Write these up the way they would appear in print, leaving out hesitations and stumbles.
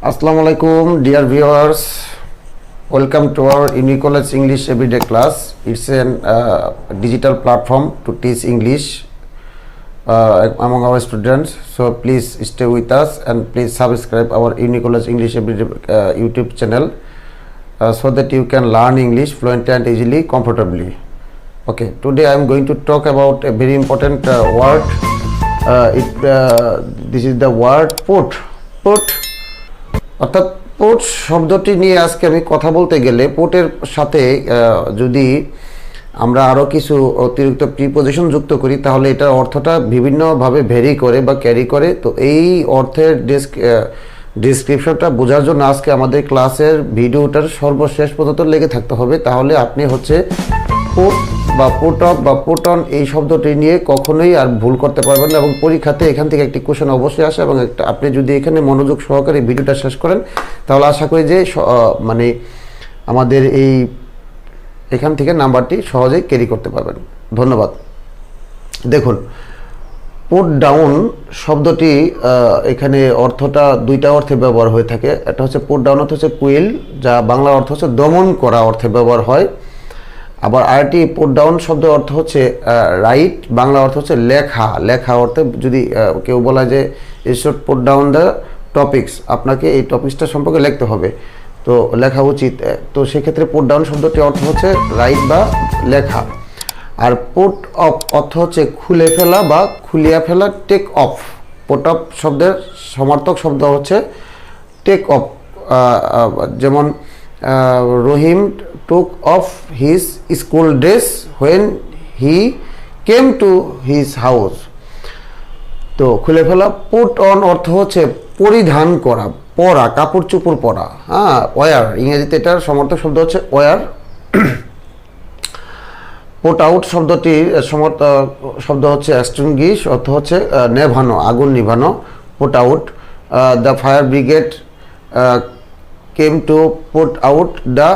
Assalamu alaikum, dear viewers. Welcome to our Uni College-english everyday class. It's a digital platform to teach English among our students. So please stay with us and please subscribe our Uni College-english everyday YouTube channel so that you can learn English fluently and easily, comfortably. Okay, today I am going to talk about a very important word. This is the word put. অর্থাৎ put শব্দটি নিয়ে আজকে আমি কথা বলতে গেলে পোটের সাথে যদি আমরা আরও কিছু অতিরিক্ত প্রিপোজিশন যুক্ত করি তাহলে এটার অর্থটা বিভিন্নভাবে ভ্যারি করে বা ক্যারি করে। তো এই অর্থের ডিসক্রিপশনটা বোঝার জন্য আজকে আমাদের ক্লাসের ভিডিওটার সর্বশেষ পর্যন্ত লেগে থাকতে হবে, তাহলে আপনি পুট বা পুট অফ বা পুট অন এই শব্দটি নিয়ে কখনোই আর ভুল করতে পারবেন না এবং পরীক্ষাতে এখান থেকে একটি কোশ্চেন অবশ্যই আসে এবং আপনি যদি এখানে মনোযোগ সহকারে ভিডিওটা শেষ করেন তাহলে আশা করি যে মানে আমাদের এখান থেকে নাম্বারটি সহজেই ক্যারি করতে পারবেন। ধন্যবাদ। দেখুন, পুট ডাউন শব্দটি এখানে অর্থটা দুইটা অর্থে ব্যবহার হয়ে থাকে। একটা হচ্ছে পুট ডাউন অর্থ হচ্ছে কুইল, যা বাংলা অর্থ হচ্ছে দমন করা অর্থে ব্যবহার হয়। আবার আরেকটি পুট ডাউন শব্দের অর্থ হচ্ছে রাইট, বাংলা অর্থ হচ্ছে লেখা অর্থে যদি কেউ বলা যে you should put down the topics, আপনাকে এই টপিকসটা সম্পর্কে লিখতে হবে, তো লেখা উচিত। তো সেক্ষেত্রে পুট ডাউন শব্দটির অর্থ হচ্ছে রাইট বা লেখা। আর পুট অফ অর্থ হচ্ছে খুলে ফেলা বা খুলিয়া ফেলা, টেক অফ। পুট অফ শব্দের সমার্থক শব্দ হচ্ছে টেক অফ। যেমন রহিম took off his school dress when he came to his house। তো খুলে ফেলা। পুট অন অর্থ হচ্ছে পরিধান করা, পরা, কাপড় চোপড় পরা। ওয়ার, ইংরেজিতে এটার সমর্থক শব্দ হচ্ছে ওয়ার। পুট আউট শব্দটির শব্দ হচ্ছে এক্সটিংগুইশ, অর্থ হচ্ছে নেভানো, আগুন নিভানো। Put out. The fire brigade came to put out the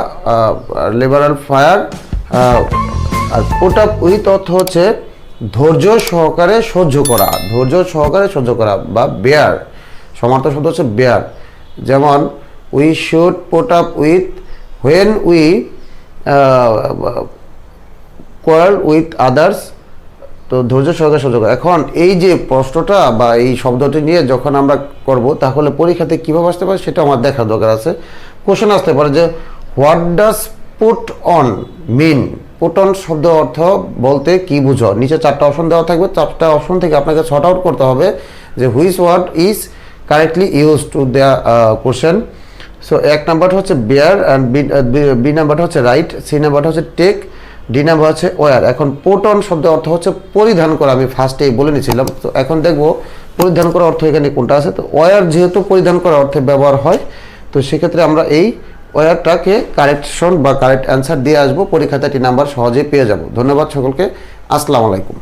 liberal fire। আর put up with অর্থ হচ্ছে ধৈর্য সহকারে সহ্য করা বা বেয়ার, সমার্থক শব্দ হচ্ছে বেয়ার। যেমন we should put up with when we quarrel with others। তো ধৈর্য সহকারে সহ্য করা। এখন এই যে প্রশ্নটা বা এই শব্দটি নিয়ে যখন আমরা করব তাহলে পরীক্ষাতে কীভাবে আসতে পারে সেটা আমার দেখার দরকার আছে। কোশ্চেন আসতে পারে যে what does put on mean, put on শব্দ অর্থ বলতে কি বুঝো। নিচে 4টা অপশন দেওয়া থাকবে, 4টা অপশন থেকে আপনাকে শর্ট আউট করতে হবে যে which word is correctly use to the question. So 1 নাম্বারটা হচ্ছে বেয়ার, অ্যান্ড বি নাম্বারটা হচ্ছে রাইট, সি নাম্বারটা হচ্ছে টেক, ডি নাম্বার হচ্ছে ওয়ার। এখন পুট অন শব্দের অর্থ হচ্ছে পরিধান করা, আমি ফার্স্টেই বলে নিয়েছিলাম। তো এখন দেখব পরিধান করার অর্থ এখানে কোনটা আছে। তো ওয়ার যেহেতু পরিধান করার অর্থে ব্যবহার হয়, তো সেক্ষেত্রে আমরা এই ওয়ারটাকে কারেকশন বা কারেক্ট অ্যান্সার দিয়ে আসবো, পরীক্ষাতে একটি নাম্বার সহজেই পেয়ে যাব। ধন্যবাদ সকলকে। আসসালামু আলাইকুম।